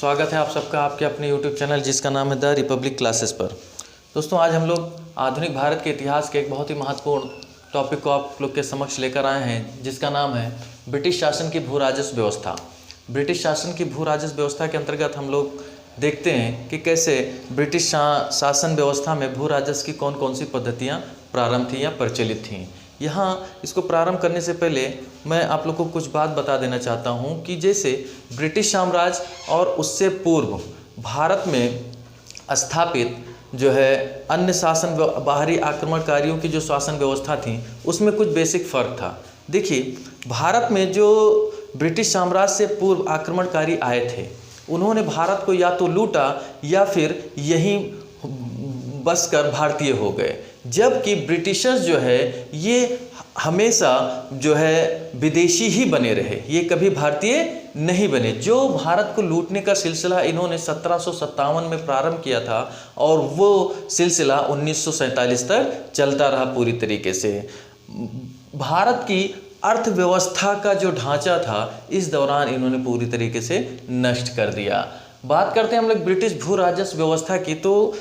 स्वागत है आप सबका आपके अपने YouTube चैनल जिसका नाम है द रिपब्लिक क्लासेस पर। दोस्तों आज हम लोग आधुनिक भारत के इतिहास के एक बहुत ही महत्वपूर्ण टॉपिक को आप लोग के समक्ष लेकर आए हैं, जिसका नाम है ब्रिटिश शासन की भू राजस्व व्यवस्था। ब्रिटिश शासन की भू राजस्व व्यवस्था के अंतर्गत हम लोग देखते हैं कि कैसे ब्रिटिश शासन व्यवस्था में भू राजस्व की कौन कौन सी पद्धतियाँ प्रारंभ थी या प्रचलित थीं। यहाँ इसको प्रारंभ करने से पहले मैं आप लोग को कुछ बात बता देना चाहता हूँ कि जैसे ब्रिटिश साम्राज्य और उससे पूर्व भारत में स्थापित जो है अन्य शासन बाहरी आक्रमणकारियों की जो शासन व्यवस्था थी उसमें कुछ बेसिक फ़र्क था। देखिए, भारत में जो ब्रिटिश साम्राज्य से पूर्व आक्रमणकारी आए थे उन्होंने भारत को या तो लूटा या फिर यहीं बसकर भारतीय हो गए, जबकि ब्रिटिशर्स जो है ये हमेशा जो है विदेशी ही बने रहे, ये कभी भारतीय नहीं बने। जो भारत को लूटने का सिलसिला इन्होंने 1757 में प्रारंभ किया था और वो सिलसिला 1947 तक चलता रहा पूरी तरीके से। भारत की अर्थव्यवस्था का जो ढांचा था इस दौरान इन्होंने पूरी तरीके से नष्ट कर दिया। बात करते हैं हम लोग ब्रिटिश भू राजस्व व्यवस्था की, तो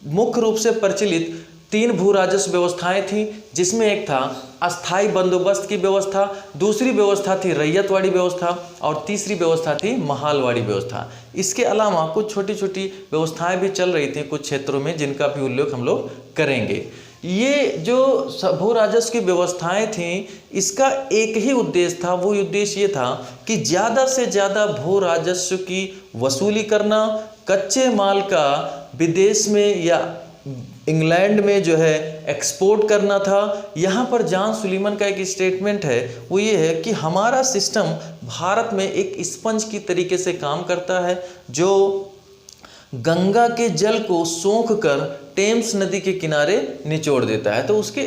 मुख्य रूप से प्रचलित 3 भू राजस्व व्यवस्थाएं थीं, जिसमें एक था अस्थाई बंदोबस्त की व्यवस्था, दूसरी व्यवस्था थी रैयतवाड़ी व्यवस्था और तीसरी व्यवस्था थी महालवाड़ी व्यवस्था। इसके अलावा कुछ छोटी छोटी व्यवस्थाएं भी चल रही थी कुछ क्षेत्रों में, जिनका भी उल्लेख हम लोग करेंगे। ये जो भू राजस्व की व्यवस्थाएं थीं इसका एक ही उद्देश्य था, वो उद्देश्य ये था कि ज़्यादा से ज़्यादा भू राजस्व की वसूली करना, कच्चे माल का विदेश में या इंग्लैंड में जो है एक्सपोर्ट करना था। यहाँ पर जॉन सुलीवन का एक स्टेटमेंट है, वो ये है कि हमारा सिस्टम भारत में एक स्पंज की तरीके से काम करता है जो गंगा के जल को सोख कर टेम्स नदी के किनारे निचोड़ देता है। तो उसके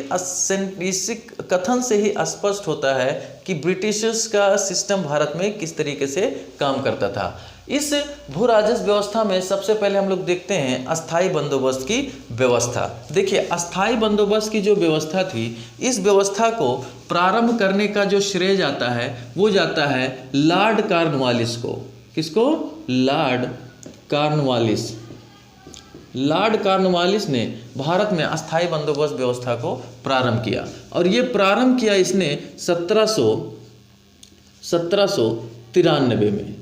इस कथन से ही स्पष्ट होता है कि ब्रिटिशर्स का सिस्टम भारत में किस तरीके से काम करता था। इस भू राजस्व व्यवस्था में सबसे पहले हम लोग देखते हैं अस्थाई बंदोबस्त की व्यवस्था। देखिए, अस्थाई बंदोबस्त की जो व्यवस्था थी, इस व्यवस्था को प्रारंभ करने का जो श्रेय जाता है वो जाता है लॉर्ड कॉर्नवालिस को। किसको? Lord Cornwallis. लॉर्ड कॉर्नवालिस ने भारत में अस्थाई बंदोबस्त व्यवस्था को प्रारंभ किया और ये प्रारंभ किया इसने 1793 में।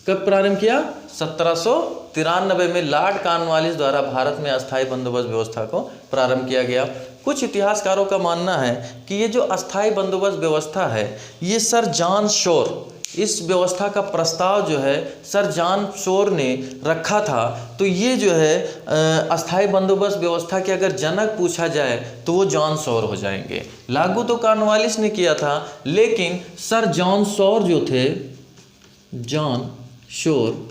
कब प्रारंभ किया? 1793 में लॉर्ड कॉर्नवालिस द्वारा भारत में अस्थाई बंदोबस्त व्यवस्था को प्रारंभ किया गया। कुछ इतिहासकारों का मानना है कि ये जो अस्थाई बंदोबस्त व्यवस्था है ये सर जॉन शोर, इस व्यवस्था का प्रस्ताव जो है सर जॉन शोर ने रखा था। तो ये जो है अस्थाई बंदोबस्त व्यवस्था के अगर जनक पूछा जाए तो वो जॉन शोर हो जाएंगे। लागू तो कॉर्नवालिस ने किया था, लेकिन सर जॉन शोर जो थे, जॉन शोर,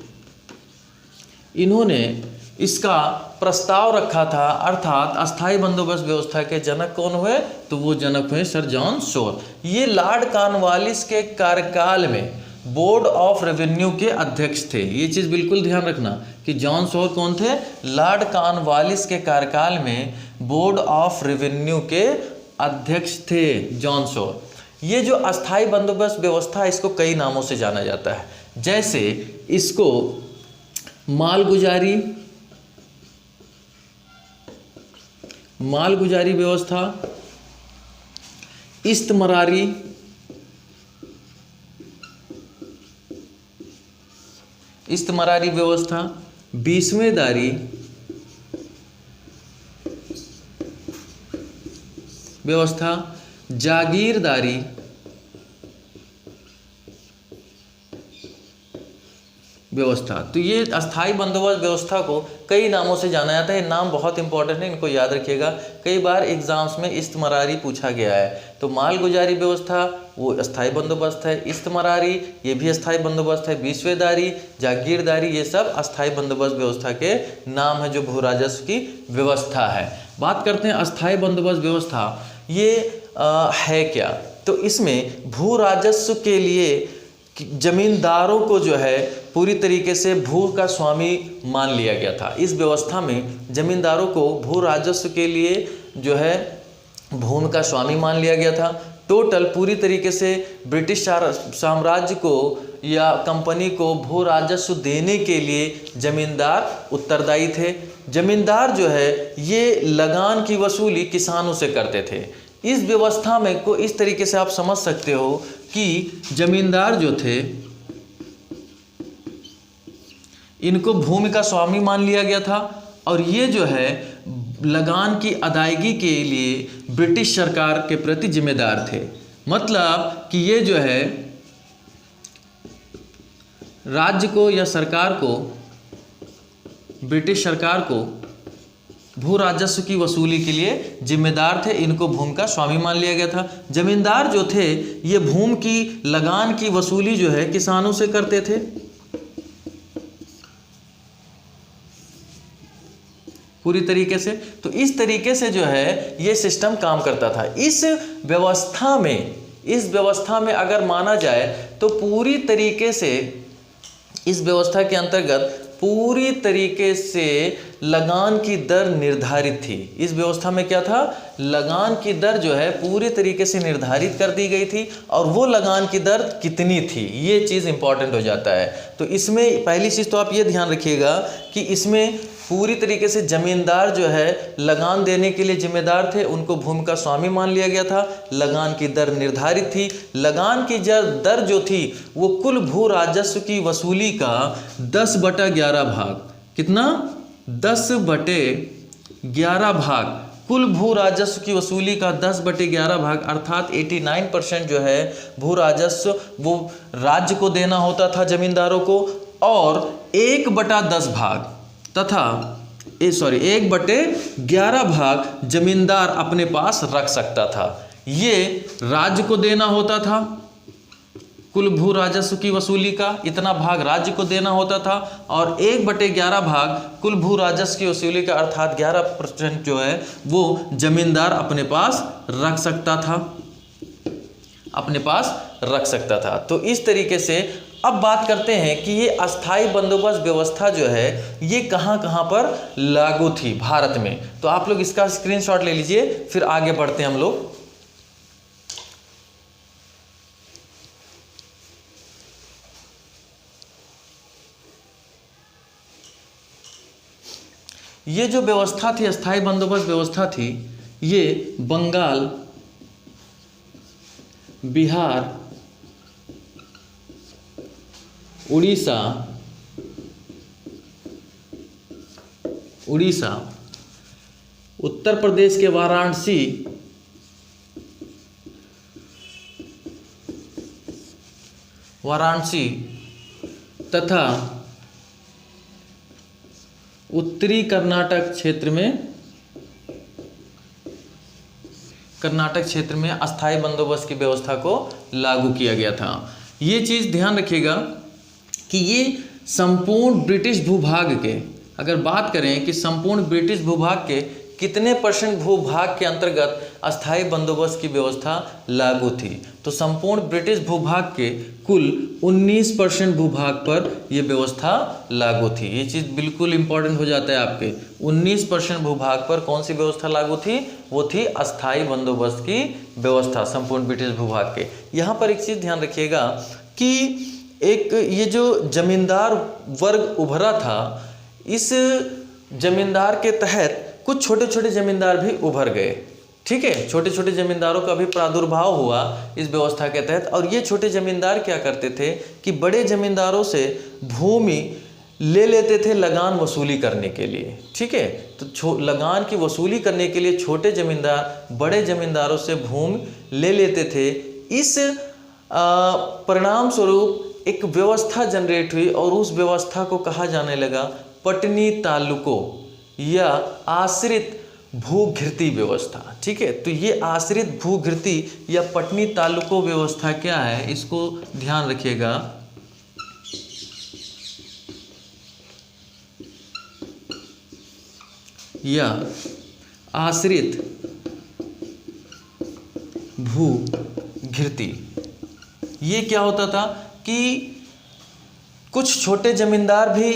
इन्होंने इसका प्रस्ताव रखा था। अर्थात अस्थाई बंदोबस्त व्यवस्था के जनक कौन हुए? तो वो जनक हुए सर जॉन शोर। ये लॉर्ड कॉर्नवालिस के कार्यकाल में बोर्ड ऑफ रेवेन्यू के अध्यक्ष थे। ये चीज़ बिल्कुल ध्यान रखना कि जॉन शोर कौन थे? लॉर्ड कॉर्नवालिस के कार्यकाल में बोर्ड ऑफ रेवेन्यू के अध्यक्ष थे जॉन शोर। ये जो अस्थाई बंदोबस्त व्यवस्था है इसको कई नामों से जाना जाता है, जैसे इसको मालगुजारी व्यवस्था, इस्तमरारी व्यवस्था, बीसवेदारी व्यवस्था, जागीरदारी व्यवस्था। तो ये अस्थाई बंदोबस्त व्यवस्था को कई नामों से जाना जाता है। नाम बहुत इंपॉर्टेंट है, इनको याद रखिएगा। कई बार एग्जाम्स में इस्तमरारी पूछा गया है। तो मालगुजारी व्यवस्था वो अस्थाई बंदोबस्त है, इस्तमरारी ये भी अस्थाई बंदोबस्त है, बीसवेदारी, जागीरदारी ये सब अस्थाई बंदोबस्त व्यवस्था के नाम है जो भू राजस्व की व्यवस्था है। बात करते हैं अस्थाई बंदोबस्त व्यवस्था ये है क्या। तो इसमें भू राजस्व के लिए जमींदारों को जो है पूरी तरीके से भू का स्वामी मान लिया गया था। इस व्यवस्था में जमींदारों को भू राजस्व के लिए जो है भूमि का स्वामी मान लिया गया था। टोटल पूरी तरीके से ब्रिटिश साम्राज्य को या कंपनी को भू राजस्व देने के लिए जमींदार उत्तरदायी थे। जमींदार जो है ये लगान की वसूली किसानों से करते थे। इस व्यवस्था में को इस तरीके से आप समझ सकते हो कि जमींदार जो थे इनको भूमि का स्वामी मान लिया गया था और ये जो है लगान की अदायगी के लिए ब्रिटिश सरकार के प्रति जिम्मेदार थे। मतलब कि ये जो है राज्य को या सरकार को, ब्रिटिश सरकार को भू राजस्व की वसूली के लिए जिम्मेदार थे। इनको भूमि का स्वामी मान लिया गया था। जमींदार जो थे ये भूमि की लगान की वसूली जो है किसानों से करते थे। पूरी तरीके से। तो इस तरीके से जो है ये सिस्टम काम करता था। इस व्यवस्था में अगर माना जाए तो पूरी तरीके से इस व्यवस्था के अंतर्गत पूरी तरीके से लगान की दर निर्धारित थी। इस व्यवस्था में क्या था, लगान की दर जो है पूरी तरीके से निर्धारित कर दी गई थी और वो लगान की दर कितनी थी ये चीज़ इंपॉर्टेंट हो जाता है। तो इसमें पहली चीज़ तो आप ये ध्यान रखिएगा कि इसमें पूरी तरीके से जमींदार जो है लगान देने के लिए जिम्मेदार थे, उनको भूमि का स्वामी मान लिया गया था। लगान की दर निर्धारित थी। लगान की दर जो थी वो कुल भू राजस्व की वसूली का 10/11 भाग, कितना 10/11 भाग, कुल भू राजस्व की वसूली का 10/11 भाग अर्थात 89% जो है भू राजस्व वो राज्य को देना होता था जमींदारों को और 1/10 भाग तथा 1/11 भाग जमींदार अपने पास रख सकता था। ये राज्य को देना होता था कुल भू राजस्व की वसूली का, इतना भाग राज्य को देना होता था और 1/11 भाग कुल भू राजस्व की वसूली का अर्थात 11% जो है वो जमींदार अपने पास रख सकता था। तो इस तरीके से अब बात करते हैं कि ये अस्थाई बंदोबस्त व्यवस्था जो है ये कहाँ कहाँ पर लागू थी भारत में। तो आप लोग इसका स्क्रीनशॉट ले लीजिए, फिर आगे बढ़ते हैं हम लोग। ये जो व्यवस्था थी, अस्थाई बंदोबस्त व्यवस्था थी, ये बंगाल, बिहार, उड़ीसा, उत्तर प्रदेश के वाराणसी तथा उत्तरी कर्नाटक क्षेत्र में अस्थाई बंदोबस्त की व्यवस्था को लागू किया गया था। ये चीज़ ध्यान रखिएगा कि ये संपूर्ण ब्रिटिश भूभाग के, अगर बात करें कि संपूर्ण ब्रिटिश भूभाग के कितने % भूभाग के अंतर्गत अस्थाई बंदोबस्त की व्यवस्था लागू थी, तो संपूर्ण ब्रिटिश भूभाग के कुल 19% भूभाग पर यह व्यवस्था लागू थी। ये चीज़ बिल्कुल इंपॉर्टेंट हो जाता है आपके। 19% भूभाग पर कौन सी व्यवस्था लागू थी, वो थी अस्थाई बंदोबस्त की व्यवस्था संपूर्ण ब्रिटिश भूभाग के। यहाँ पर एक चीज़ ध्यान रखिएगा कि एक ये जो जमींदार वर्ग उभरा था, इस जमींदार के तहत कुछ छोटे छोटे जमींदार भी उभर गए। ठीक है, छोटे छोटे जमींदारों का भी प्रादुर्भाव हुआ इस व्यवस्था के तहत। और ये छोटे जमींदार क्या करते थे कि बड़े जमींदारों से भूमि ले लेते थे लगान वसूली करने के लिए। ठीक है, तो लगान की वसूली करने के लिए छोटे जमींदार बड़े जमींदारों से भूमि ले लेते थे। इस परिणाम स्वरूप एक व्यवस्था जनरेट हुई और उस व्यवस्था को कहा जाने लगा पटनी तालुकों या आश्रित भूघृती व्यवस्था। ठीक है, तो ये आश्रित भूघृती या पटनी तालुकों व्यवस्था क्या है, इसको ध्यान रखिएगा। या आश्रित भूघृती, ये क्या होता था कि कुछ छोटे जमींदार भी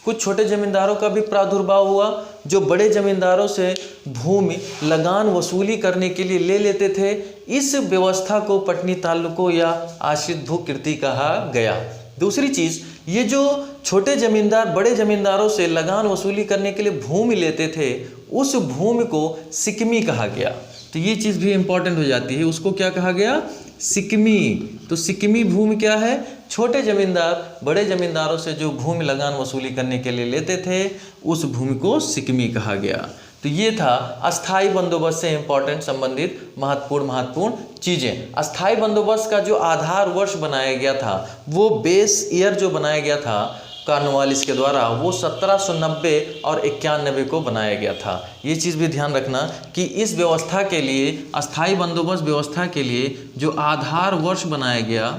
कुछ छोटे जमींदारों का भी प्रादुर्भाव हुआ, जो बड़े जमींदारों से भूमि लगान वसूली करने के लिए ले लेते थे। इस व्यवस्था को पटनी तालुकों या आश्रित भूकृति कहा गया। दूसरी चीज़, ये जो छोटे जमींदार बड़े जमींदारों से लगान वसूली करने के लिए भूमि लेते थे, उस भूमि को सिकमी कहा गया। तो ये चीज़ भी इम्पॉर्टेंट हो जाती है, उसको क्या कहा गया? सिकमी। तो सिकमी भूमि क्या है? छोटे जमींदार बड़े जमींदारों से जो भूमि लगान वसूली करने के लिए लेते थे, उस भूमि को सिकमी कहा गया। तो ये था अस्थाई बंदोबस्त से इम्पॉर्टेंट संबंधित महत्वपूर्ण चीज़ें। अस्थाई बंदोबस्त का जो आधार वर्ष बनाया गया था, वो बेस ईयर जो बनाया गया था कॉर्नवालिस के द्वारा, वो 1790 और 91 को बनाया गया था। ये चीज़ भी ध्यान रखना कि इस व्यवस्था के लिए, अस्थाई बंदोबस्त व्यवस्था के लिए जो आधार वर्ष बनाया गया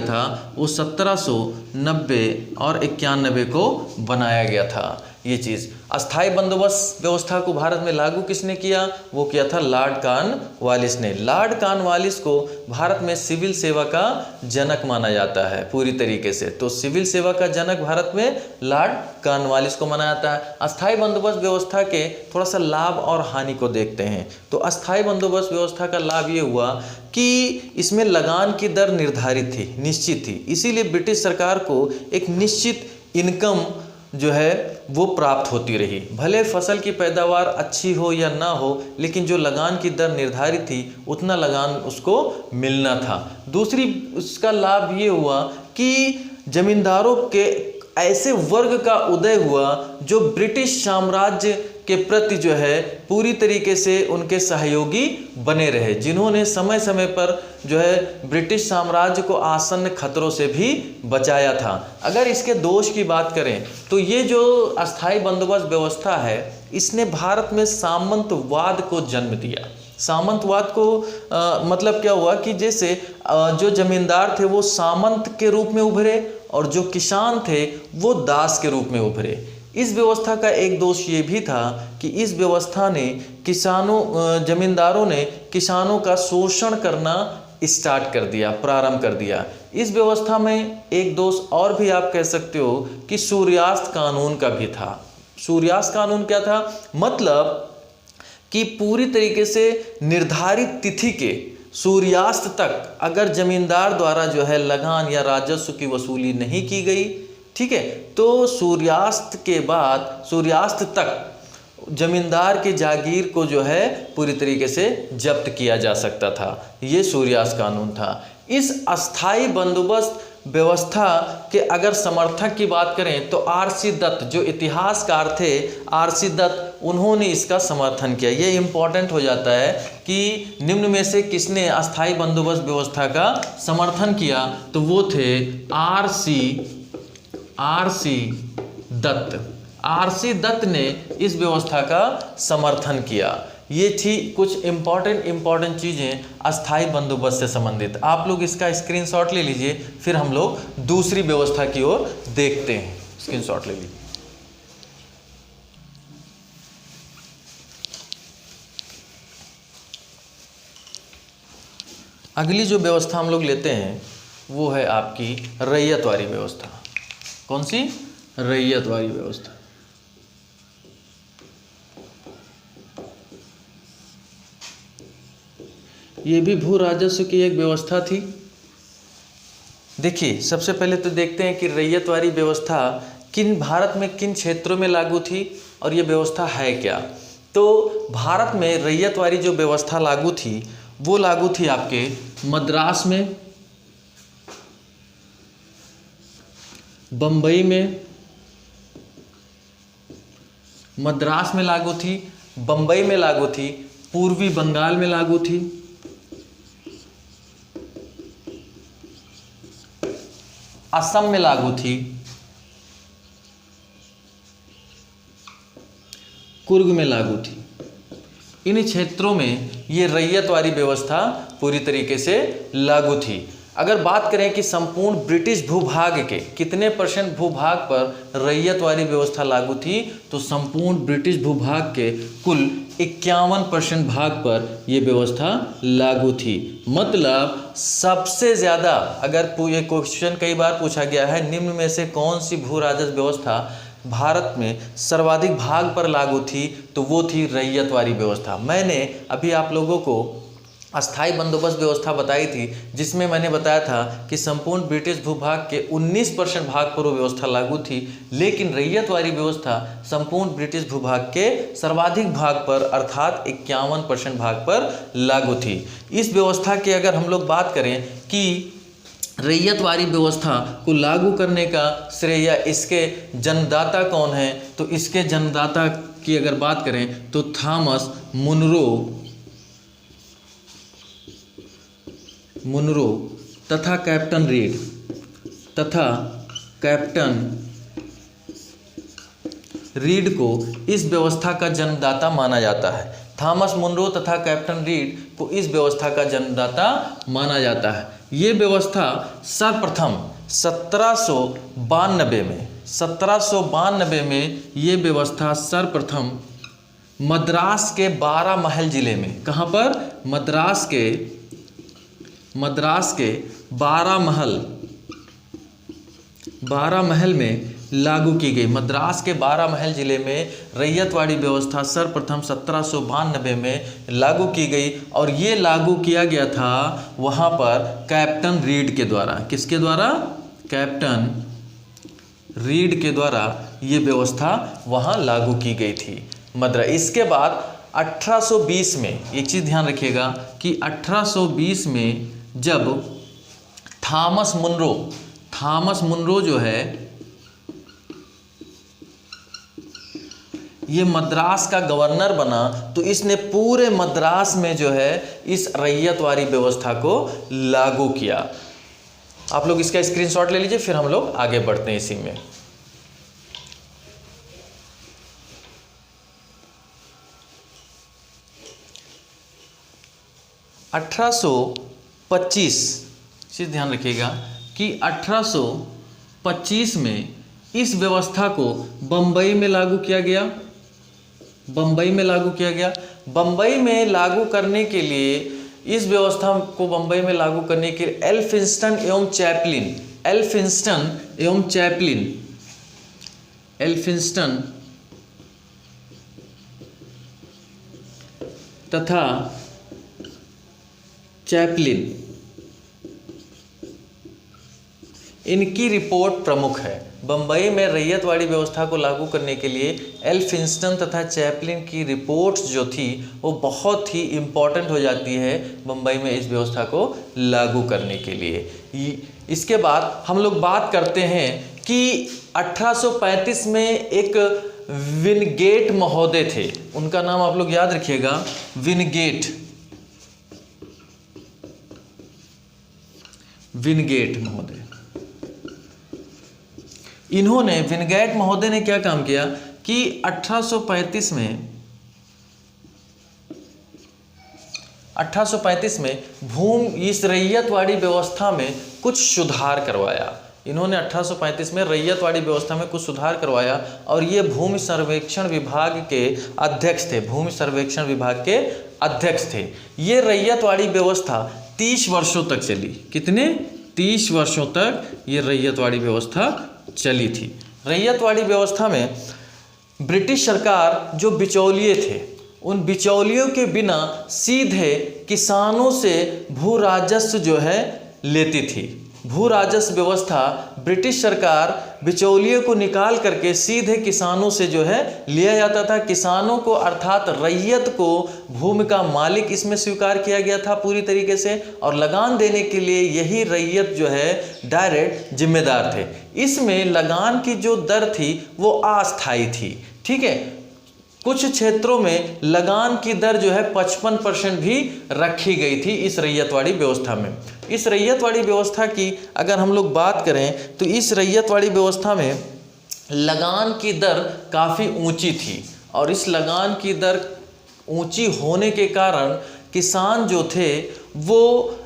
था, वो 1790 और 91 को बनाया गया था। ये चीज़ अस्थाई बंदोबस्त व्यवस्था को भारत में लागू किसने किया? वो किया था लॉर्ड कॉर्नवालिस ने। लॉर्ड कॉर्नवालिस को भारत में सिविल सेवा का जनक माना जाता है पूरी तरीके से। तो सिविल सेवा का जनक भारत में लॉर्ड कॉर्नवालिस को माना जाता है। अस्थाई बंदोबस्त व्यवस्था के थोड़ा सा लाभ और हानि को देखते हैं। तो अस्थाई बंदोबस्त व्यवस्था का लाभ ये हुआ कि इसमें लगान की दर निर्धारित थी, निश्चित थी, इसीलिए ब्रिटिश सरकार को एक निश्चित इनकम जो है वो प्राप्त होती रही। भले फसल की पैदावार अच्छी हो या ना हो, लेकिन जो लगान की दर निर्धारित थी उतना लगान उसको मिलना था। दूसरी उसका लाभ ये हुआ कि जमींदारों के ऐसे वर्ग का उदय हुआ जो ब्रिटिश साम्राज्य के प्रति जो है पूरी तरीके से उनके सहयोगी बने रहे, जिन्होंने समय समय पर जो है ब्रिटिश साम्राज्य को आसन्न खतरों से भी बचाया था। अगर इसके दोष की बात करें तो ये जो अस्थाई बंदोबस्त व्यवस्था है, इसने भारत में सामंतवाद को जन्म दिया। सामंतवाद को मतलब क्या हुआ कि जैसे जो जमींदार थे वो सामंत के रूप में उभरे और जो किसान थे वो दास के रूप में उभरे। इस व्यवस्था का एक दोष ये भी था कि इस व्यवस्था ने जमींदारों ने किसानों का शोषण करना स्टार्ट कर दिया, प्रारंभ कर दिया। इस व्यवस्था में एक दोष और भी आप कह सकते हो कि सूर्यास्त कानून का भी था। सूर्यास्त कानून क्या था? मतलब कि पूरी तरीके से निर्धारित तिथि के सूर्यास्त तक अगर जमींदार द्वारा जो है लगान या राजस्व की वसूली नहीं की गई, ठीक है, तो सूर्यास्त के बाद सूर्यास्त तक जमींदार की जागीर को जो है पूरी तरीके से जब्त किया जा सकता था। ये सूर्यास्त कानून था। इस अस्थाई बंदोबस्त व्यवस्था के अगर समर्थक की बात करें तो आर.सी. दत्त जो इतिहासकार थे, आर.सी. दत्त, उन्होंने इसका समर्थन किया। ये इम्पॉर्टेंट हो जाता है कि निम्न में से किसने अस्थाई बंदोबस्त व्यवस्था का समर्थन किया, तो वो थे आर.सी. दत्त। आर.सी. दत्त ने इस व्यवस्था का समर्थन किया। ये थी कुछ इम्पॉर्टेंट चीज़ें अस्थाई बंदोबस्त से संबंधित। आप लोग इसका स्क्रीनशॉट ले लीजिए, फिर हम लोग दूसरी व्यवस्था की ओर देखते हैं। स्क्रीनशॉट ले लीजिए। अगली जो व्यवस्था हम लोग लेते हैं वो है आपकी रैयतवारी व्यवस्था। कौन सी? रैयतवारी व्यवस्था। ये भी भू राजस्व की एक व्यवस्था थी। देखिए, सबसे पहले तो देखते हैं कि रैयतवारी व्यवस्था भारत में किन क्षेत्रों में लागू थी और ये व्यवस्था है क्या। तो भारत में रैयतवारी जो व्यवस्था लागू थी वो लागू थी आपके मद्रास में, बम्बई में, मद्रास में लागू थी, बम्बई में लागू थी, पूर्वी बंगाल में लागू थी, असम में लागू थी, कुर्ग में लागू थी। इन क्षेत्रों में ये रैयतवारी व्यवस्था पूरी तरीके से लागू थी। अगर बात करें कि संपूर्ण ब्रिटिश भूभाग के कितने % भूभाग पर रैयतवारी व्यवस्था लागू थी, तो संपूर्ण ब्रिटिश भूभाग के कुल 51% भाग पर यह व्यवस्था लागू थी। मतलब सबसे ज़्यादा, अगर ये क्वेश्चन कई बार पूछा गया है, निम्न में से कौन सी भू राजस्व व्यवस्था भारत में सर्वाधिक भाग पर लागू थी, तो वो थी रैयतवारी व्यवस्था। मैंने अभी आप लोगों को अस्थाई बंदोबस्त व्यवस्था बताई थी, जिसमें मैंने बताया था कि संपूर्ण ब्रिटिश भूभाग के 19% भाग पर वो व्यवस्था लागू थी, लेकिन रैयतवारी व्यवस्था संपूर्ण ब्रिटिश भूभाग के सर्वाधिक भाग पर अर्थात 51% भाग पर लागू थी। इस व्यवस्था की अगर हम लोग बात करें कि रैयतवारी व्यवस्था को लागू करने का श्रेय इसके जन्मदाता कौन है, तो इसके जन्मदाता की अगर बात करें तो थॉमस मुनरो तथा कैप्टन रीड को इस व्यवस्था का जन्मदाता माना जाता है। थॉमस मुनरो तथा कैप्टन रीड को इस व्यवस्था का जन्मदाता माना जाता है। ये व्यवस्था सर्वप्रथम 1792 में ये व्यवस्था सर्वप्रथम मद्रास के 12 महल जिले में, कहाँ पर? मद्रास के 12 महल में लागू की गई। मद्रास के 12 महल जिले में रैयतवाड़ी व्यवस्था सर्वप्रथम 1792 में लागू की गई, और ये लागू किया गया था वहाँ पर कैप्टन रीड के द्वारा। किसके द्वारा? कैप्टन रीड के द्वारा ये व्यवस्था वहाँ लागू की गई थी मद्रास। इसके बाद 1820 में एक चीज़ ध्यान रखिएगा कि 1820 में जब थॉमस मुनरो जो है ये मद्रास का गवर्नर बना, तो इसने पूरे मद्रास में जो है इस रैयतवारी व्यवस्था को लागू किया। आप लोग इसका स्क्रीनशॉट ले लीजिए, फिर हम लोग आगे बढ़ते हैं इसी में। चीज़ ध्यान रखिएगा कि 1825 में इस व्यवस्था को बम्बई में लागू किया गया। बम्बई में लागू करने के लिए इस व्यवस्था को बम्बई में लागू करने के लिए एल्फिंस्टन तथा चैपलिन, इनकी रिपोर्ट प्रमुख है। बम्बई में रैयतवाड़ी व्यवस्था को लागू करने के लिए एल्फिंस्टन तथा चैपलिन की रिपोर्ट्स जो थी वो बहुत ही इम्पॉर्टेंट हो जाती है बम्बई में इस व्यवस्था को लागू करने के लिए। इसके बाद हम लोग बात करते हैं कि 1835 में एक विनगेट महोदय थे, उनका नाम आप लोग याद रखिएगा, विनगेट महोदय। विनगेट महोदय ने क्या काम किया कि 1835 में इस रैयतवाड़ी व्यवस्था में कुछ सुधार करवाया। इन्होंने 1835 में रैयतवाड़ी व्यवस्था में कुछ सुधार करवाया, और ये भूमि सर्वेक्षण विभाग के अध्यक्ष थे। ये रैयतवाड़ी व्यवस्था 30 वर्षों तक चली। कितने? 30 वर्षों तक ये रैयतवाड़ी व्यवस्था चली थी। रैयतवाड़ी व्यवस्था में ब्रिटिश सरकार जो बिचौलिए थे, उन बिचौलियों के बिना सीधे किसानों से भू राजस्व जो है लेती थी। भू राजस्व व्यवस्था ब्रिटिश सरकार बिचौलियों को निकाल करके सीधे किसानों से जो है लिया जाता था। किसानों को अर्थात रैयत को भूमि का मालिक इसमें स्वीकार किया गया था पूरी तरीके से, और लगान देने के लिए यही रैयत जो है डायरेक्ट जिम्मेदार थे। इसमें लगान की जो दर थी वो अस्थायी थी। ठीक है, कुछ क्षेत्रों में लगान की दर जो है 55% भी रखी गई थी इस रैयतवाड़ी व्यवस्था में। इस रैयतवाड़ी व्यवस्था की अगर हम लोग बात करें तो इस रैयतवाड़ी व्यवस्था में लगान की दर काफ़ी ऊंची थी, और इस लगान की दर ऊंची होने के कारण किसान जो थे वो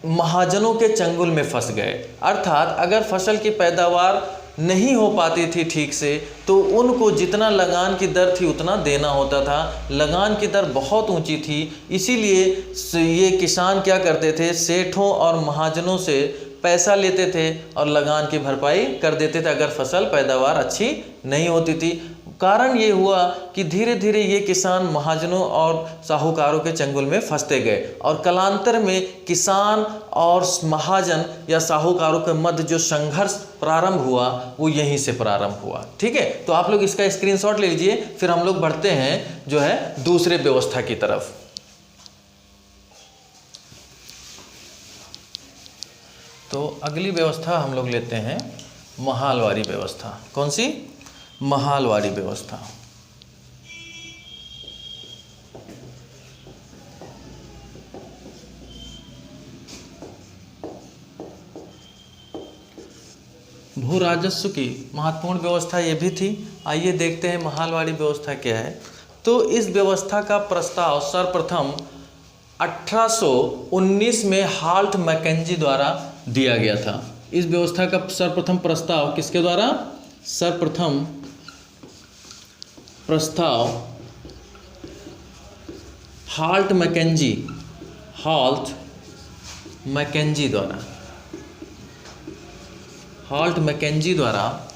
महाजनों के चंगुल में फंस गए। अर्थात अगर फसल की पैदावार नहीं हो पाती थी ठीक से, तो उनको जितना लगान की दर थी उतना देना होता था। लगान की दर बहुत ऊंची थी, इसीलिए ये किसान क्या करते थे, सेठों और महाजनों से पैसा लेते थे और लगान की भरपाई कर देते थे अगर फसल पैदावार अच्छी नहीं होती थी। कारण ये हुआ कि धीरे धीरे ये किसान महाजनों और साहूकारों के चंगुल में फंसते गए और कालांतर में किसान और महाजन या साहूकारों के मध्य जो संघर्ष प्रारंभ हुआ वो यहीं से प्रारंभ हुआ। ठीक है, तो आप लोग इसका स्क्रीनशॉट ले लीजिए, फिर हम लोग बढ़ते हैं जो है दूसरे व्यवस्था की तरफ। तो अगली व्यवस्था हम लोग लेते हैं महालवारी व्यवस्था। कौन सी? महालवारी व्यवस्था। भू राजस्व की महत्वपूर्ण व्यवस्था ये भी थी। आइए देखते हैं महालवारी व्यवस्था क्या है। तो इस व्यवस्था का प्रस्ताव सर्वप्रथम 1819 में हाल्ट मैकेंजी द्वारा दिया गया था। इस व्यवस्था का सर्वप्रथम प्रस्ताव किसके द्वारा? सर्वप्रथम प्रस्ताव हाल्ट मैकेंजी द्वारा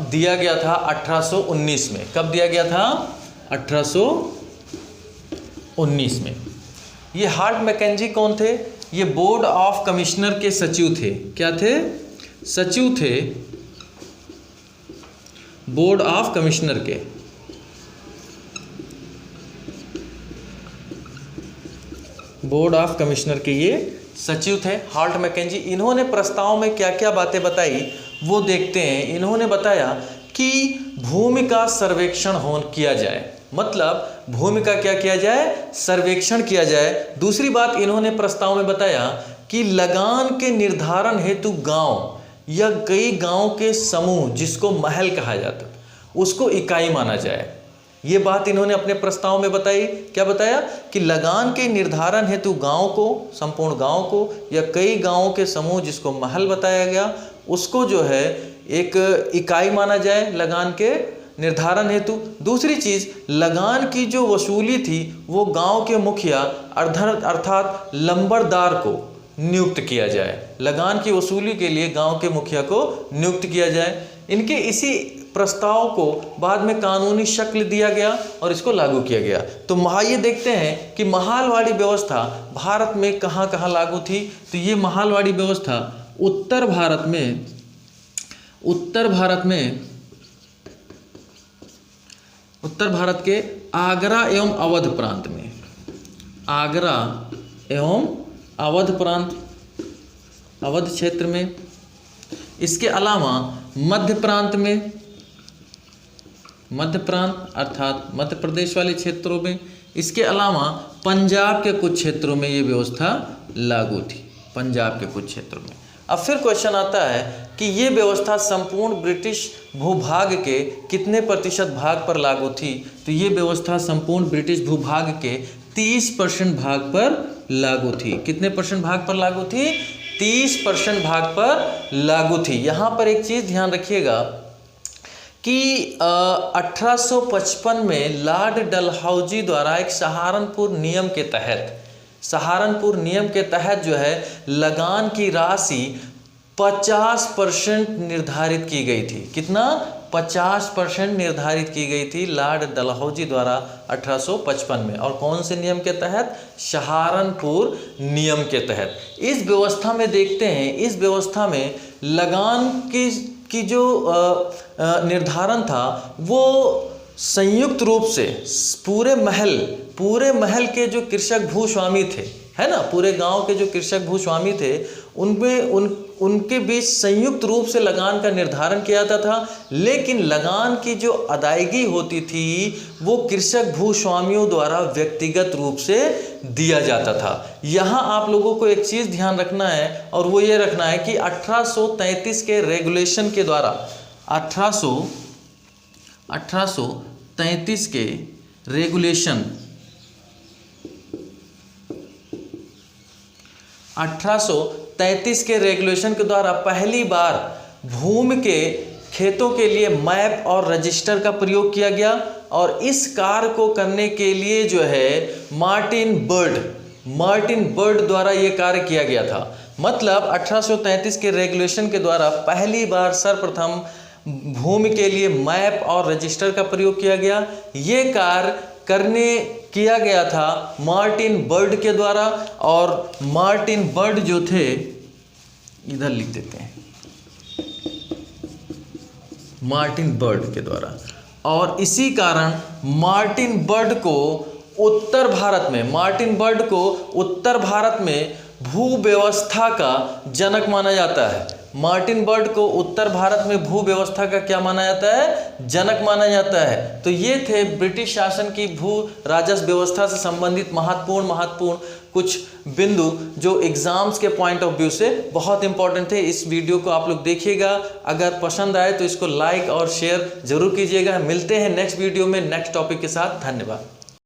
दिया गया था 1819 में। कब दिया गया था? 1819 में। ये हाल्ट मैकेंजी कौन थे? ये बोर्ड ऑफ कमिश्नर के सचिव थे। क्या थे? सचिव थे बोर्ड ऑफ कमिश्नर के। बोर्ड ऑफ कमिश्नर के ये सचिव थे हाल्ट मैकेंजी। इन्होंने प्रस्ताव में क्या क्या बातें बताई वो देखते हैं। इन्होंने बताया कि भूमि का सर्वेक्षण किया जाए, मतलब भूमि का क्या किया जाए? सर्वेक्षण किया जाए। दूसरी बात इन्होंने प्रस्ताव में बताया कि लगान के निर्धारण हेतु गांव या कई गांव के समूह, जिसको महल कहा जाता, उसको इकाई माना जाए। ये बात इन्होंने अपने प्रस्ताव में बताई। क्या बताया? कि लगान के निर्धारण हेतु गांव को, संपूर्ण गांव को या कई गांवों के समूह, जिसको महल बताया गया, उसको जो है एक इकाई माना जाए लगान के निर्धारण हेतु। दूसरी चीज़, लगान की जो वसूली थी वो गांव के मुखिया अर्थात लंबरदार को नियुक्त किया जाए। लगान की वसूली के लिए गांव के मुखिया को नियुक्त किया जाए। इनके इसी प्रस्ताव को बाद में कानूनी शक्ल दिया गया और इसको लागू किया गया। तो ये देखते हैं कि महालवाड़ी व्यवस्था भारत में कहाँ कहाँ लागू थी। तो ये महालवाड़ी व्यवस्था उत्तर भारत के आगरा एवं अवध प्रांत में, आगरा एवं अवध प्रांत, अवध क्षेत्र में, इसके अलावा मध्य प्रांत अर्थात मध्य प्रदेश वाले क्षेत्रों में, इसके अलावा पंजाब के कुछ क्षेत्रों में ये व्यवस्था लागू थी, पंजाब के कुछ क्षेत्रों में। अब फिर क्वेश्चन आता है कि ये व्यवस्था संपूर्ण ब्रिटिश भूभाग के कितने प्रतिशत भाग पर लागू थी? तो ये व्यवस्था संपूर्ण ब्रिटिश भूभाग के 30% भाग पर लागू थी। कितने परसेंट भाग पर लागू थी? 30% भाग पर लागू थी। यहाँ पर एक चीज़ ध्यान रखिएगा कि 1855 में लॉर्ड डलहौजी द्वारा एक सहारनपुर नियम के तहत जो है लगान की राशि 50% निर्धारित की गई थी। कितना? 50% निर्धारित की गई थी लॉर्ड डलहौजी द्वारा 1855 में। और कौन से नियम के तहत? सहारनपुर नियम के तहत। इस व्यवस्था में देखते हैं, इस व्यवस्था में लगान की जो निर्धारण था वो संयुक्त रूप से पूरे महल के जो कृषक भूस्वामी थे, है ना, पूरे गांव के जो कृषक भूस्वामी थे, उनके बीच संयुक्त रूप से लगान का निर्धारण किया जाता था। लेकिन लगान की जो अदायगी होती थी वो कृषक भूस्वामियों द्वारा व्यक्तिगत रूप से दिया जाता था। यहाँ आप लोगों को एक चीज़ ध्यान रखना है और वो ये रखना है कि 1833 के रेगुलेशन के द्वारा 1833 के रेगुलेशन 1833 के रेगुलेशन के द्वारा पहली बार भूमि के खेतों के लिए मैप और रजिस्टर का प्रयोग किया गया। और इस कार्य को करने के लिए जो है मार्टिन बर्ड द्वारा ये कार्य किया गया था। मतलब 1833 के रेगुलेशन के द्वारा पहली बार सर्वप्रथम भूमि के लिए मैप और रजिस्टर का प्रयोग किया गया। ये कार्य किया गया था मार्टिन बर्ड के द्वारा। और मार्टिन बर्ड जो थे, इधर लिख देते हैं, मार्टिन बर्ड के द्वारा। और इसी कारण मार्टिन बर्ड को उत्तर भारत में भू व्यवस्था का जनक माना जाता है। मार्टिन बर्ड को उत्तर भारत में भू व्यवस्था का क्या माना जाता है? जनक माना जाता है। तो ये थे ब्रिटिश शासन की भू राजस्व व्यवस्था से संबंधित महत्वपूर्ण कुछ बिंदु जो एग्जाम्स के पॉइंट ऑफ व्यू से बहुत इंपॉर्टेंट थे। इस वीडियो को आप लोग देखिएगा, अगर पसंद आए तो इसको लाइक और शेयर जरूर कीजिएगा। मिलते हैं नेक्स्ट वीडियो में नेक्स्ट टॉपिक के साथ। धन्यवाद।